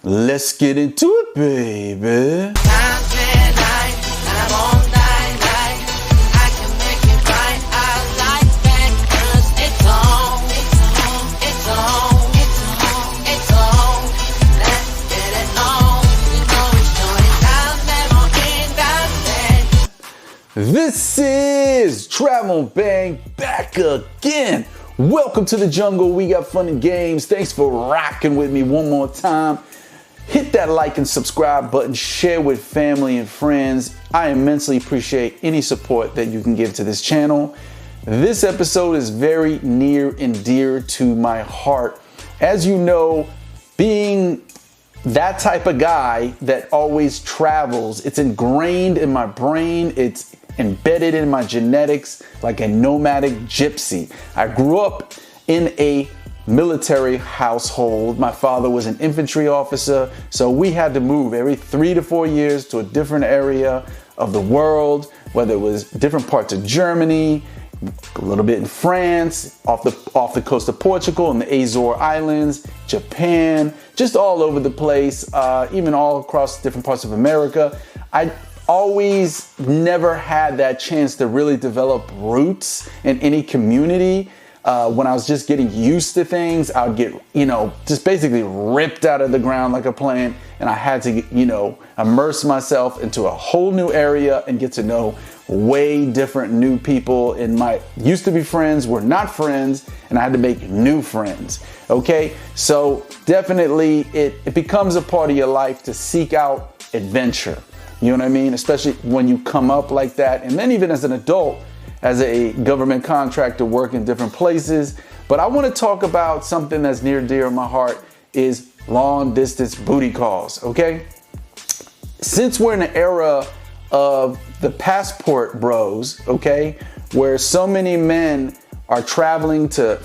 Let's get into it, baby. This is Travel Bang back again. Welcome to the jungle. We got fun and games. Thanks for rocking with me one more time. Hit that like and subscribe button. Share with family and friends. I immensely appreciate any support that you can give to this channel. This episode is very near and dear to my heart. As you know, being that type of guy that always travels, it's ingrained in my brain. It's embedded in my genetics like a nomadic gypsy. I grew up in a military household. My father was an infantry officer, so we had to move every 3 to 4 years to a different area of the world, whether it was different parts of Germany, a little bit in France, off the coast of Portugal and the Azore Islands, Japan, just all over the place, even all across different parts of America. I always never had that chance to really develop roots in any community. When I was just getting used to things, I would get, just basically ripped out of the ground like a plant. And I had to, immerse myself into a whole new area and get to know way different new people. And my used to be friends were not friends, and I had to make new friends. Okay, so definitely it becomes a part of your life to seek out adventure. You know what I mean? Especially when you come up like that. And then even as an adult, as a government contractor, work in different places. But I want to talk about something that's near and dear to my heart is long distance booty calls, okay? Since we're in an era of the passport bros, okay, where so many men are traveling to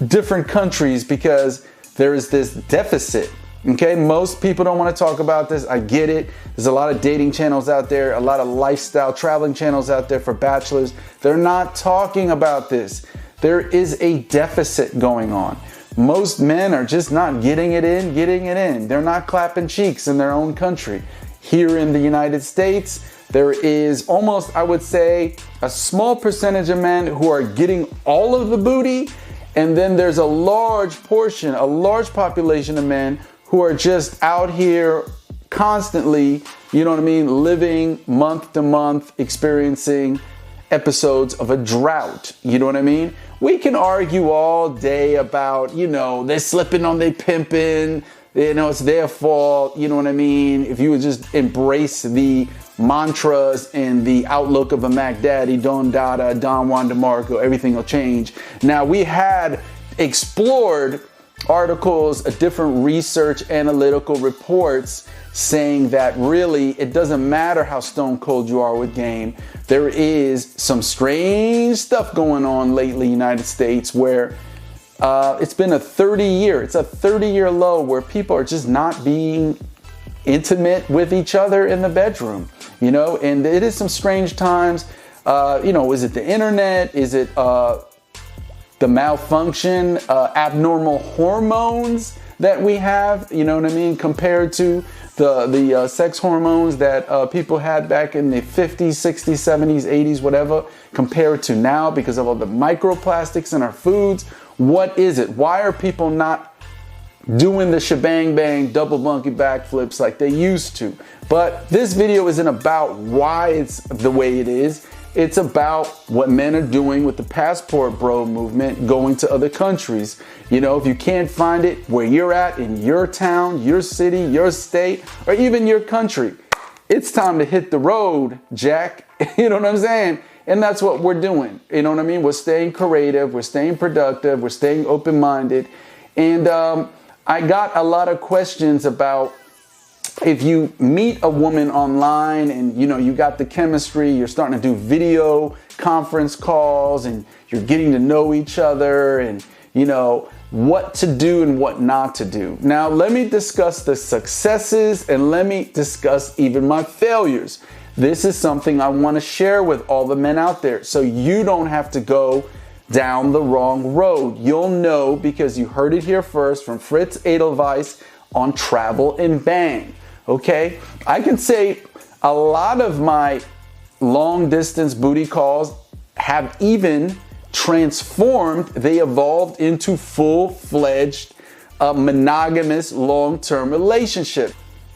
different countries because there is this deficit. Okay, most people don't want to talk about this. I get it. There's a lot of dating channels out there, a lot of lifestyle traveling channels out there for bachelors. They're not talking about this. There is a deficit going on. Most men are just not getting it in. They're not clapping cheeks in their own country. Here in the United States, there is almost, I would say, a small percentage of men who are getting all of the booty. And then there's a large population of men who are just out here constantly, living month to month, experiencing episodes of a drought. You know what I mean? We can argue all day about, they're slipping on their pimping, it's their fault. You know what I mean? If you would just embrace the mantras and the outlook of a Mac Daddy, Don Dada, Don Juan DeMarco, everything will change. Now, we had explored articles, different research, analytical reports saying that really it doesn't matter how stone cold you are with game. There is some strange stuff going on lately in the United States where it's been a 30-year low where people are just not being intimate with each other in the bedroom, and it is some strange times. Is it the internet? Is it the malfunction, abnormal hormones that we have, compared to the sex hormones that people had back in the 50s, 60s, 70s, 80s, whatever, compared to now because of all the microplastics in our foods. What is it? Why are people not doing the shebang bang double monkey backflips like they used to? But this video isn't about why it's the way it is. It's about what men are doing with the passport bro movement, going to other countries. If you can't find it where you're at in your town, your city, your state, or even your country, it's time to hit the road, Jack. You know what I'm saying? And that's what we're doing. You know what I mean? We're staying creative, we're staying productive, we're staying open-minded. And I got a lot of questions about if you meet a woman online and you got the chemistry, you're starting to do video conference calls and you're getting to know each other and what to do and what not to do. Now let me discuss the successes and let me discuss even my failures. This is something I want to share with all the men out there so you don't have to go down the wrong road. You'll know because you heard it here first from Fritz Edelweiss on Travel and Bang. Okay, I can say a lot of my long distance booty calls have even transformed, they evolved into full-fledged monogamous long-term relationship.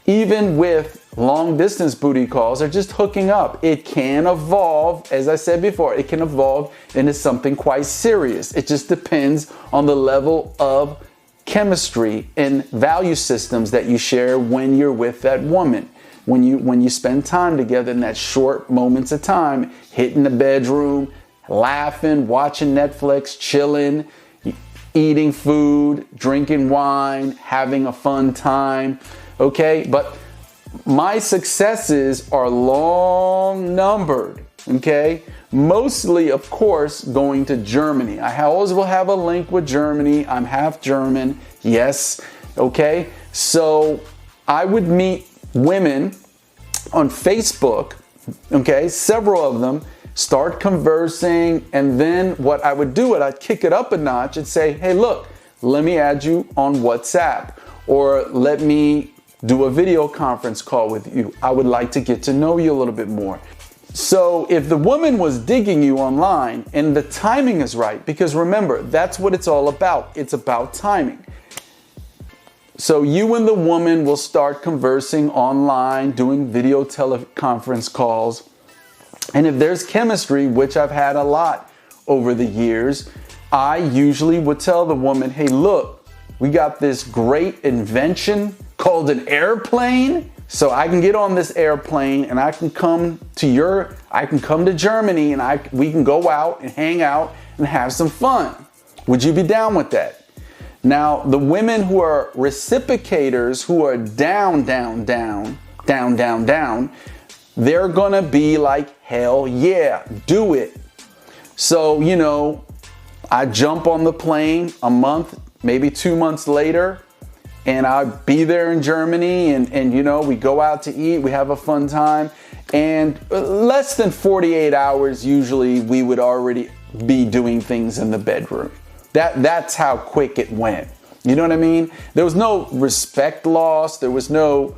Even with long distance booty calls or just hooking up, it can evolve, as I said before, it can evolve into something quite serious. It just depends on the level of chemistry and value systems that you share when you're with that woman. When you spend time together in that short moments of time, hitting the bedroom, laughing, watching Netflix, chilling, eating food, drinking wine, having a fun time. Okay, but my successes are long numbered, okay? Mostly, of course, going to Germany. I always will have a link with Germany. I'm half German, yes, okay? So I would meet women on Facebook, okay, several of them, start conversing, and then what I would do, I'd kick it up a notch and say, hey, look, let me add you on WhatsApp, or let me do a video conference call with you. I would like to get to know you a little bit more. So if the woman was digging you online and the timing is right, because remember, that's what it's all about. It's about timing. So you and the woman will start conversing online, doing video teleconference calls. And if there's chemistry, which I've had a lot over the years, I usually would tell the woman, hey, look, we got this great invention called an airplane. So I can get on this airplane and I can come to Germany and we can go out and hang out and have some fun. Would you be down with that? Now, the women who are reciprocators, who are down, they're gonna be like, hell yeah, do it. So, you know, I jump on the plane a month, maybe 2 months later, and I'd be there in Germany and you know, we go out to eat, we have a fun time, and less than 48 hours, usually we would already be doing things in the bedroom. That's how quick it went. You know what I mean? There was no respect lost. There was no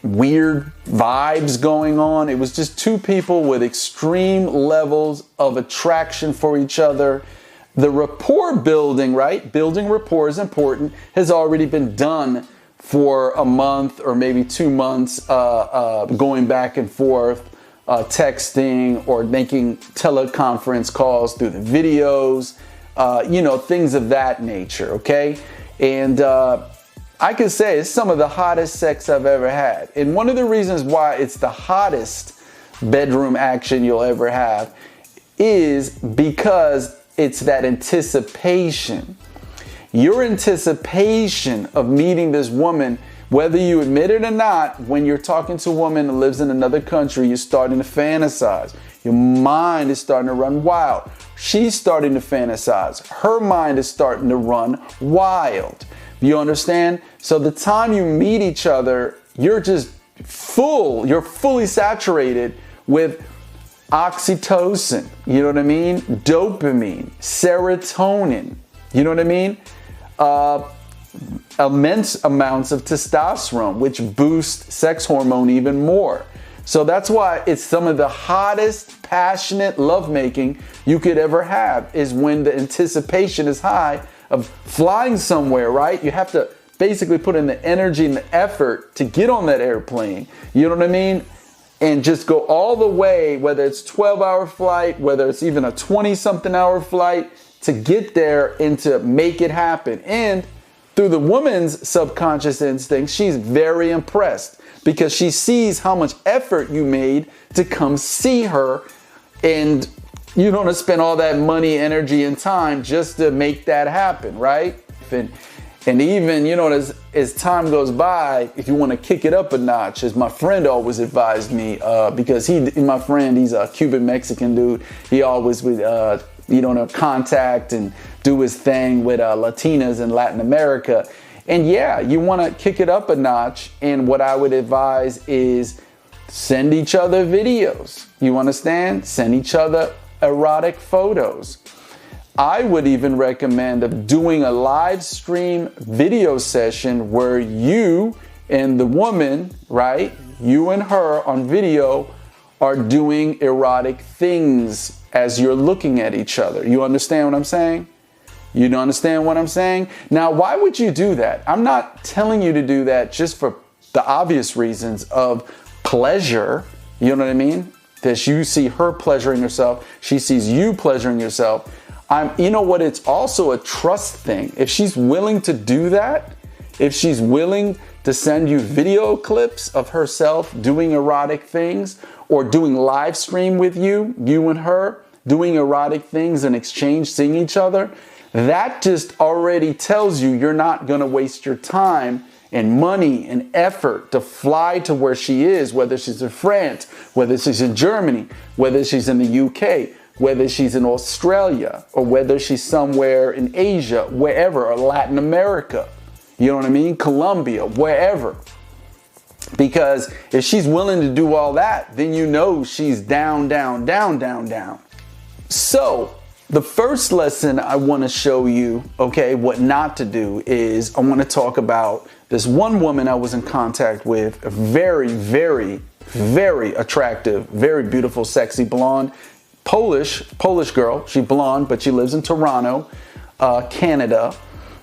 weird vibes going on. It was just two people with extreme levels of attraction for each other. The rapport building, right? Building rapport is important, has already been done for a month or maybe 2 months, going back and forth, texting or making teleconference calls through the videos, you know, things of that nature, okay? And I can say it's some of the hottest sex I've ever had. And one of the reasons why it's the hottest bedroom action you'll ever have is because it's that anticipation. Your anticipation of meeting this woman, whether you admit it or not, when you're talking to a woman that lives in another country, you're starting to fantasize. Your mind is starting to run wild. She's starting to fantasize. Her mind is starting to run wild. You understand? So the time you meet each other, you're just you're fully saturated with oxytocin, you know what I mean? Dopamine, serotonin, you know what I mean? Immense amounts of testosterone, which boost sex hormone even more. So that's why it's some of the hottest, passionate lovemaking you could ever have is when the anticipation is high of flying somewhere, right? You have to basically put in the energy and the effort to get on that airplane, you know what I mean? And just go all the way, whether it's 12-hour flight, whether it's even a 20-something hour flight, to get there and to make it happen. And through the woman's subconscious instinct, she's very impressed because she sees how much effort you made to come see her, and you don't want to spend all that money, energy, and time just to make that happen, right? And even, you know, as time goes by, if you want to kick it up a notch, as my friend always advised me, because my friend, he's a Cuban Mexican dude. He always would, you know, contact and do his thing with Latinas in Latin America. And yeah, you want to kick it up a notch. And what I would advise is send each other videos. You understand? Send each other erotic photos. I would even recommend of doing a live stream video session where you and the woman, right? You and her on video are doing erotic things as you're looking at each other. You understand what I'm saying? You don't understand what I'm saying? Now, why would you do that? I'm not telling you to do that just for the obvious reasons of pleasure. You know what I mean? That you see her pleasuring herself, she sees you pleasuring yourself. You know what? It's also a trust thing. If she's willing to do that, if she's willing to send you video clips of herself doing erotic things or doing live stream with you, you and her doing erotic things in exchange, seeing each other, that just already tells you you're not going to waste your time and money and effort to fly to where she is, whether she's in France, whether she's in Germany, whether she's in the UK, whether she's in Australia, or whether she's somewhere in Asia, wherever, or Latin America. You know what I mean? Colombia, wherever. Because if she's willing to do all that, then you know she's down, down, down, down, down. So the first lesson I want to show you, okay, what not to do is I want to talk about this one woman I was in contact with, a very, very, very attractive, very beautiful, sexy, blonde, Polish girl. She's blonde, but she lives in Toronto, Canada.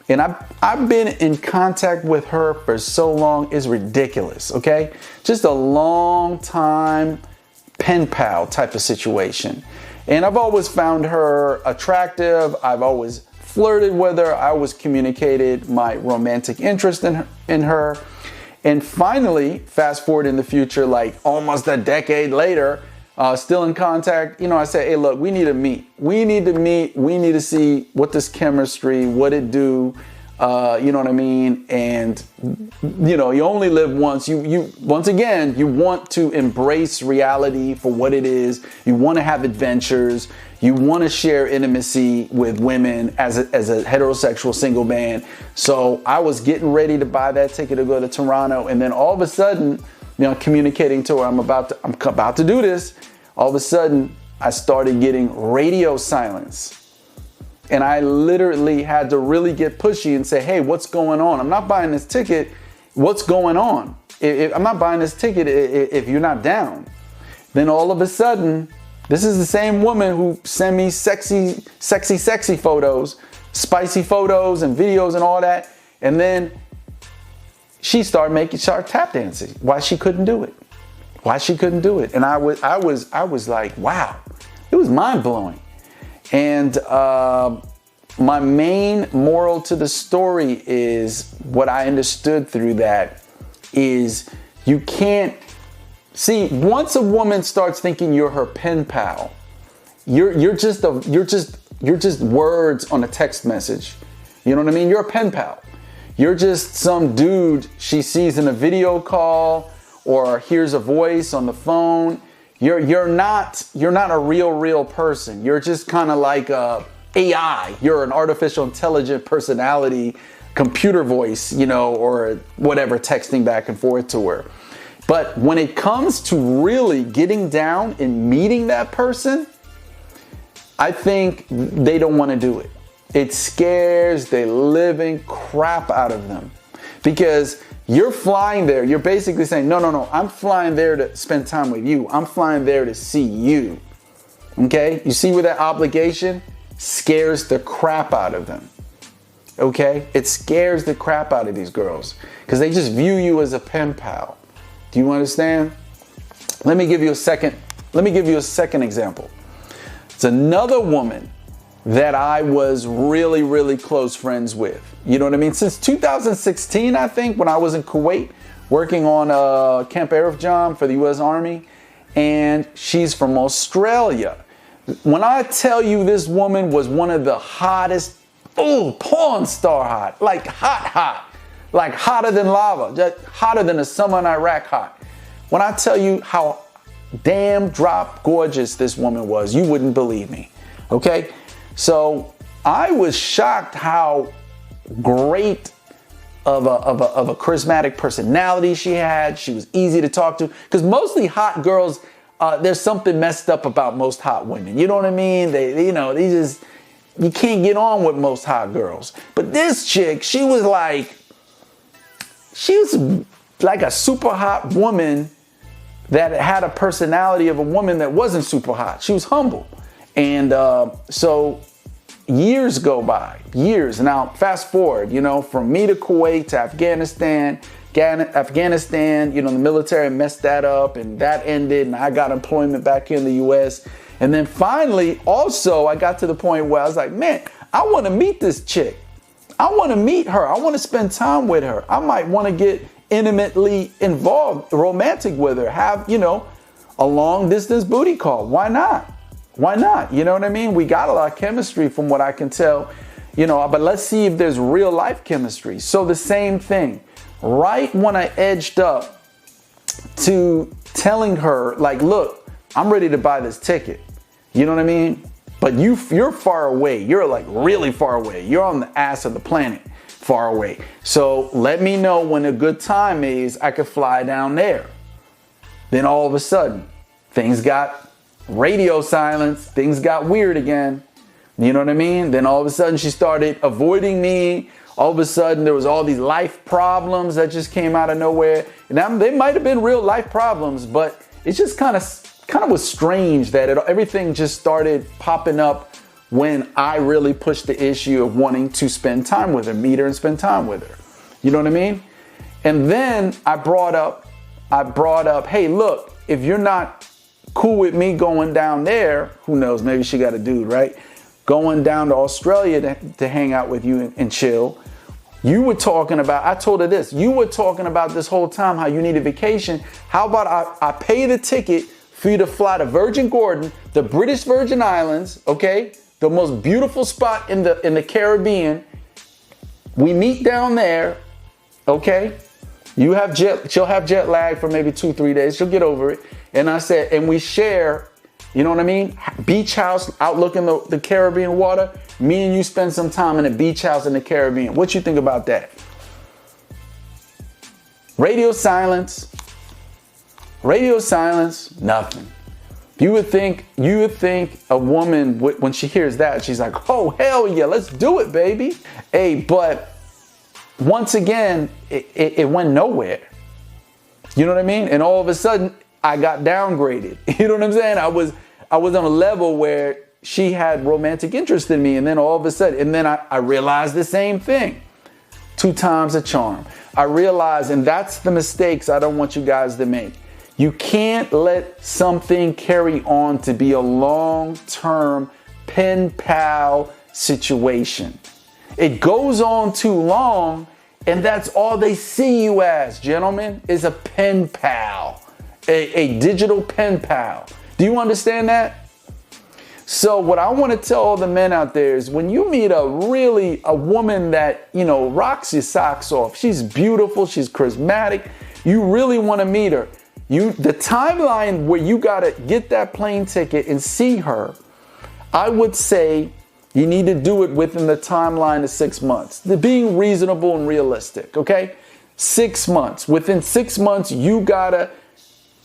And I've been in contact with her for so long, it's ridiculous, okay? Just a long time pen pal type of situation. And I've always found her attractive. I've always flirted with her. I always communicated my romantic interest in her. And finally, fast forward in the future, like almost a decade later, still in contact, you know, I say, hey, look, we need to meet. We need to meet. We need to see what this chemistry, what it do, you know what I mean? And, you know, you only live once. Once again, you want to embrace reality for what it is. You want to have adventures. You want to share intimacy with women as a heterosexual single man. So I was getting ready to buy that ticket to go to Toronto. And then all of a sudden, you know, communicating to her, I'm about to do this. All of a sudden, I started getting radio silence. And I literally had to really get pushy and say, hey, what's going on? I'm not buying this ticket. What's going on? I'm not buying this ticket if you're not down. Then all of a sudden, this is the same woman who sent me sexy photos, spicy photos and videos and all that. And then she started tap dancing. Why she couldn't do it? And I was like, wow, it was mind blowing. And my main moral to the story is what I understood through that is you can't see, once a woman starts thinking you're her pen pal, you're just words on a text message. You know what I mean? You're a pen pal. You're just some dude she sees in a video call or hears a voice on the phone. You're not a real person. You're just kind of like a AI. You're an artificial intelligent personality, computer voice, you know, or whatever, texting back and forth to her. But when it comes to really getting down and meeting that person, I think they don't want to do it. It scares the living crap out of them because you're flying there. You're basically saying, no, I'm flying there to spend time with you. I'm flying there to see you. Okay? You see where that obligation scares the crap out of them. Okay? It scares the crap out of these girls because they just view you as a pen pal. Do you understand? Let me give you a second example. It's another woman that I was really, really close friends with. You know what I mean? Since 2016, I think, when I was in Kuwait working on Camp Arif Jam for the U.S. Army, and she's from Australia. When I tell you this woman was one of the hottest, porn star hot, like hot, like hotter than lava, just hotter than the summer in Iraq hot. When I tell you how damn drop gorgeous this woman was, you wouldn't believe me, okay? So I was shocked how great of a charismatic personality she had. She was easy to talk to because mostly hot girls, there's something messed up about most hot women. You know what I mean? They just, you can't get on with most hot girls. But this chick, she was like a super hot woman that had a personality of a woman that wasn't super hot. She was humble. And so years go by, years. Now, fast forward, from me to Kuwait to Afghanistan, the military messed that up and that ended and I got employment back here in the US. And then finally, also, I got to the point where I was like, man, I want to meet this chick. I want to meet her. I want to spend time with her. I might want to get intimately involved, romantic with her, have, a long distance booty call. Why not? Why not? You know what I mean? We got a lot of chemistry from what I can tell, but let's see if there's real life chemistry. So the same thing, right when I edged up to telling her, like, look, I'm ready to buy this ticket. You know what I mean? But you're far away. You're like really far away. You're on the ass of the planet, far away. So let me know when a good time is I could fly down there. Then all of a sudden, things got radio silence. Things got weird again. You know what I mean? Then all of a sudden she started avoiding me. All of a sudden there was all these life problems that just came out of nowhere. And they might have been real life problems, but it's just kind of was strange that everything just started popping up when I really pushed the issue of wanting to spend time with her, meet her and spend time with her. You know what I mean? And then I brought up, hey, look, if you're not cool with me going down there, who knows, maybe she got a dude, right? Going down to Australia to hang out with you and chill. You were talking about, I told her this, you were talking about this whole time how you need a vacation. How about I pay the ticket for you to fly to Virgin Gordon, the British Virgin Islands, okay? The most beautiful spot in the Caribbean. We meet down there, okay? She'll have jet lag for maybe 2-3 days. She'll get over it. And I said, and we share, you know what I mean? Beach house outlooking the Caribbean water. Me and you spend some time in a beach house in the Caribbean. What you think about that? Radio silence, nothing. You would think a woman, when she hears that, she's like, oh, hell yeah, let's do it, baby. Hey, but once again, it went nowhere. You know what I mean? And all of a sudden, I got downgraded. You know what I'm saying? I was on a level where she had romantic interest in me. And then all of a sudden, and then I realized the same thing. 2 times a charm. I realized, and that's the mistakes I don't want you guys to make. You can't let something carry on to be a long-term pen pal situation. It goes on too long, and that's all they see you as, gentlemen, is a pen pal, a digital pen pal. Do you understand that? So what I want to tell all the men out there is when you meet a woman that, rocks your socks off, she's beautiful, she's charismatic, you really want to meet her. The timeline where you got to get that plane ticket and see her, I would say you need to do it within the timeline of 6 months. They're being reasonable and realistic, okay? 6 months. Within 6 months, you got to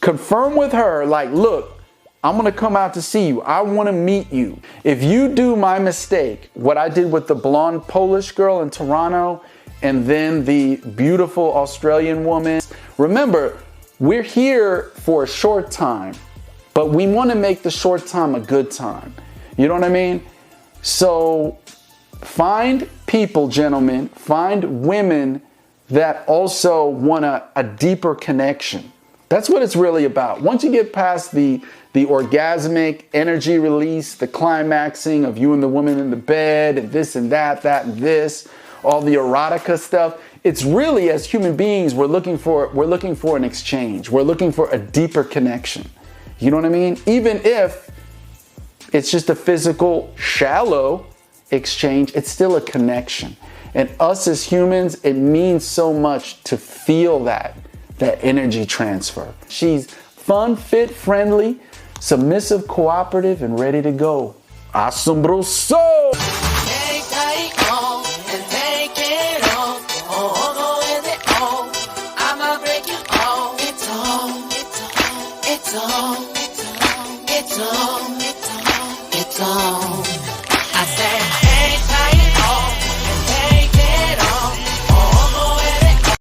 confirm with her, like, look, I'm going to come out to see you. I want to meet you. If you do my mistake, what I did with the blonde Polish girl in Toronto and then the beautiful Australian woman, remember, we're here for a short time, but we want to make the short time a good time. You know what I mean? So find people, gentlemen, find women that also want a deeper connection. That's what it's really about. Once you get past the orgasmic energy release, the climaxing of you and the woman in the bed and this and that and this, all the erotica stuff, it's really, as human beings, we're looking for an exchange. We're looking for a deeper connection. You know what I mean? Even if it's just a physical, shallow exchange, it's still a connection. And us as humans, it means so much to feel that energy transfer. She's fun, fit, friendly, submissive, cooperative, and ready to go. Asombroso!